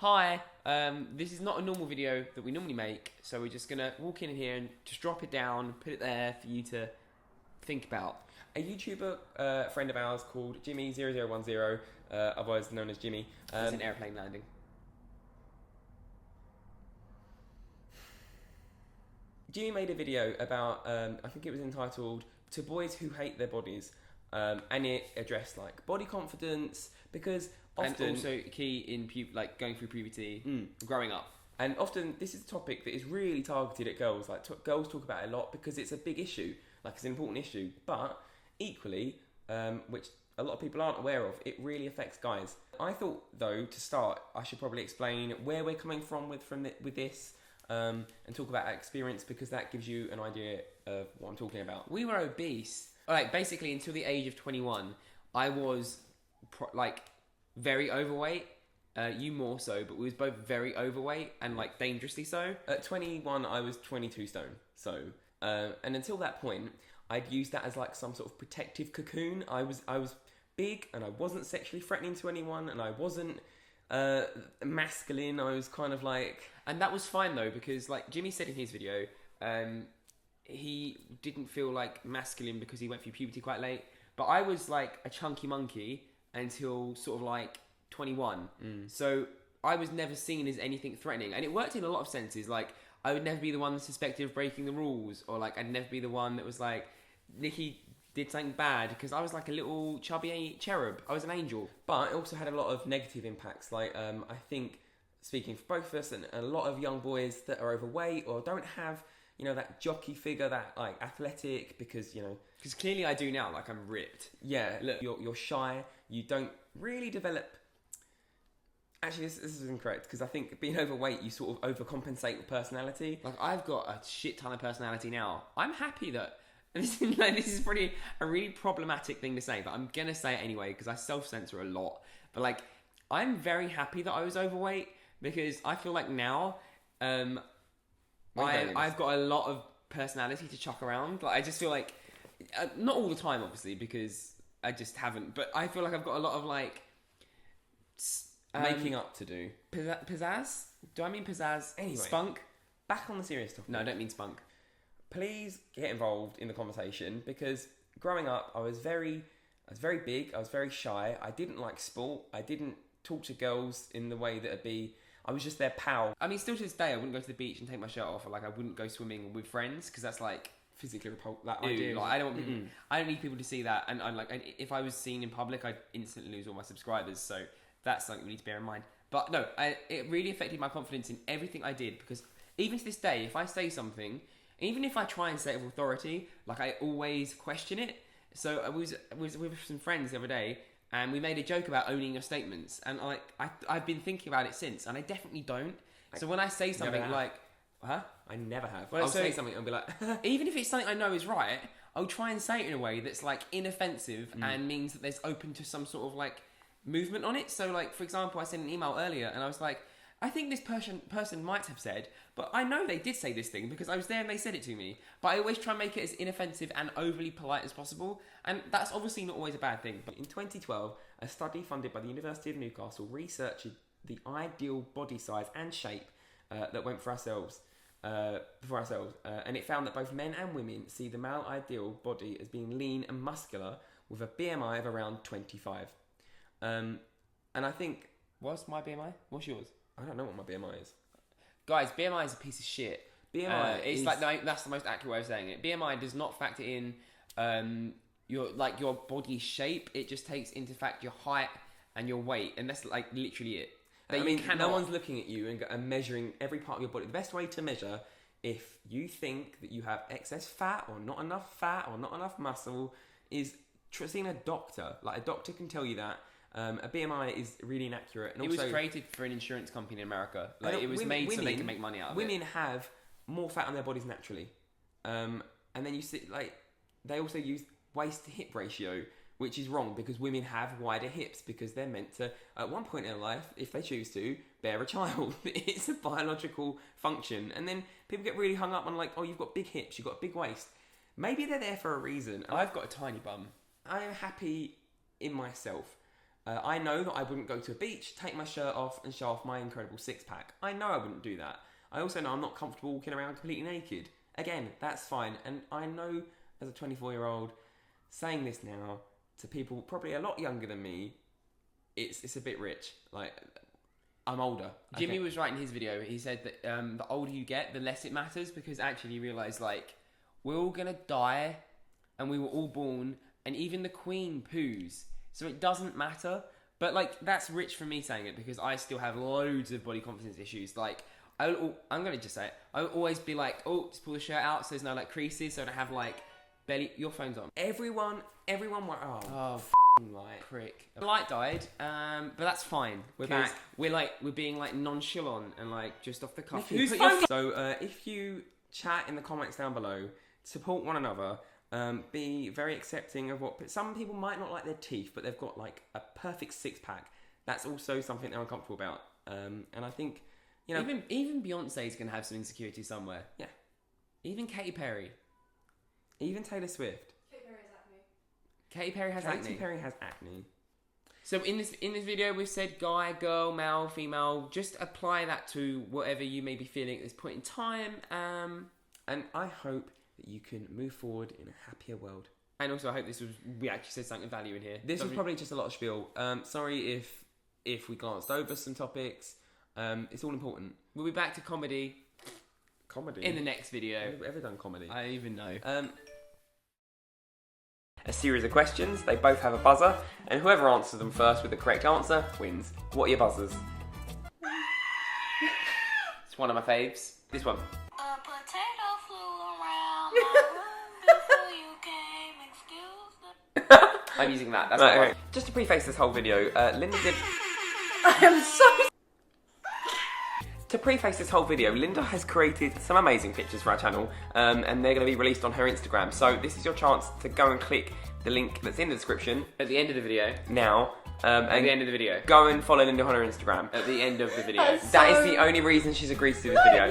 Hi, this is not a normal video that we normally make, so we're just gonna walk in here and just drop it down, put it there for you to think about. A YouTuber friend of ours called Jimmy0010, otherwise known as Jimmy. It's an airplane landing. Jimmy made a video about, I think it was entitled "To Boys Who Hate Their Bodies," and it addressed like body confidence, because often, and also key in going through puberty, growing up. And often this is a topic that is really targeted at girls. Like girls talk about it a lot because it's a big issue, like it's an important issue. But equally, which a lot of people aren't aware of, it really affects guys. I thought, though, to start, I should probably explain where we're coming from with this, and talk about our experience, because that gives you an idea of what I'm talking about. We were obese. Like, basically, until the age of 21, I was very overweight. You more so, but we was both very overweight and like dangerously so. At 21, I was 22 stone. So, and until that point, I'd used that as like some sort of protective cocoon. I was big, and I wasn't sexually threatening to anyone, and I wasn't masculine. I was kind of like, and that was fine though, because like Jimmy said in his video, he didn't feel like masculine because he went through puberty quite late. But I was like a chunky monkey until sort of like 21. So I was never seen as anything threatening, and it worked in a lot of senses. Like, I would never be the one suspected of breaking the rules, or like I'd never be the one that was like, Niki did something bad, because I was like a little chubby cherub. I was an angel. But it also had a lot of negative impacts. Like, I think, speaking for both of us, and a lot of young boys that are overweight or don't have, that jockey figure, that like athletic, because because clearly I do now. Like, I'm ripped. Yeah, look, you're shy. You don't really develop. Actually, this is incorrect, because I think being overweight, you sort of overcompensate with personality. Like, I've got a shit ton of personality now. I'm happy that this is pretty a really problematic thing to say, but I'm gonna say it anyway because I self-censor a lot. But like, I'm very happy that I was overweight, because I feel like now, I've got a lot of personality to chuck around. Like, I just feel like, not all the time, obviously, because I just haven't. But I feel like I've got a lot of like making up to do. Pizzazz? Do I mean pizzazz? Anyway, spunk? Back on the serious topic. No, I don't mean spunk. Please get involved in the conversation, because growing up, I was very big. I was very shy. I didn't like sport. I didn't talk to girls in the way that I was just their pal. I mean, still to this day, I wouldn't go to the beach and take my shirt off, or like I wouldn't go swimming with friends, because that's like physically repulsive. That ew, idea. Like, I don't want people, I don't need people to see that, and I'm like, if I was seen in public, I'd instantly lose all my subscribers. So that's something we need to bear in mind. But no, it really affected my confidence in everything I did, because even to this day, if I say something, even if I try and say it with authority, like, I always question it. So I was with some friends the other day, and we made a joke about owning your statements, and I've been thinking about it since, and I definitely don't. So when I say something like, I never have. Well, I'll say something and be like, even if it's something I know is right, I'll try and say it in a way that's like inoffensive and means that there's open to some sort of like movement on it. So like, for example, I sent an email earlier and I was like, I think this person might have said, but I know they did say this thing because I was there and they said it to me. But I always try and make it as inoffensive and overly polite as possible, and that's obviously not always a bad thing. In 2012, a study funded by the University of Newcastle researched the ideal body size and shape that went for ourselves, and it found that both men and women see the male ideal body as being lean and muscular with a BMI of around 25. And I think... What's my BMI? What's yours? I don't know what my BMI is. Guys, BMI is a piece of shit. BMI it's like, no, that's the most accurate way of saying it. BMI does not factor in your body shape. It just takes into fact your height and your weight, and that's like literally it. I mean, no one's looking at you and measuring every part of your body. The best way to measure if you think that you have excess fat or not enough fat or not enough muscle is seeing a doctor. Like, a doctor can tell you that. A BMI is really inaccurate. And it also, was created for an insurance company in America. Like, it was made so they can make money out of it. Women have more fat on their bodies naturally. And then you see, like, they also use waist to hip ratio, which is wrong, because women have wider hips because they're meant to, at one point in their life, if they choose to, bear a child. It's a biological function. And then people get really hung up on like, oh, you've got big hips, you've got a big waist. Maybe they're there for a reason. I've got a tiny bum. I am happy in myself. I know that I wouldn't go to a beach, take my shirt off and show off my incredible six-pack. I know I wouldn't do that. I also know I'm not comfortable walking around completely naked. Again, that's fine. And I know as a 24-year-old, saying this now to people probably a lot younger than me, it's a bit rich. Like, I'm older. Jimmy was right in his video. He said that the older you get, the less it matters, because actually you realise, like, we're all going to die and we were all born, and even the Queen poos. So it doesn't matter. But, like, that's rich for me saying it, because I still have loads of body confidence issues. Like, I'm going to just say it. I would always be like, oh, just pull the shirt out so there's no, like, creases, so I don't have, like, belly. Your phone's on. Everyone went, Like prick. The light died, but that's fine. We're back. We're being like nonchalant and like just off the cuff. So if you chat in the comments down below, support one another. Be very accepting of what some people might not like their teeth, but they've got like a perfect six-pack. That's also something they're uncomfortable about. And I think, you know, even Beyonce's gonna have some insecurity somewhere. Yeah. Even Katy Perry. Even Taylor Swift. Katy Perry has acne. So in this video, we've said guy, girl, male, female. Just apply that to whatever you may be feeling at this point in time. And I hope that you can move forward in a happier world. And also, I hope we actually said something of value in here. This was probably just a lot of spiel. Sorry if we glanced over some topics. It's all important. We'll be back to comedy. In the next video. Have we ever done comedy? I even know. A series of questions. They both have a buzzer, and whoever answers them first with the correct answer wins. What are your buzzers? It's one of my faves. This one. A potato flew around my room before you came. Excuse me. I'm using that. That's right, right. Okay. Just to preface this whole video, Linda did. I am so. To preface this whole video, Linda has created some amazing pictures for our channel, and they're going to be released on her Instagram. So this is your chance to go and click the link that's in the description At the end of the video. now. At the end of the video. Go and follow Linda on her Instagram. At the end of the video. That is the only reason she's agreed to do this video.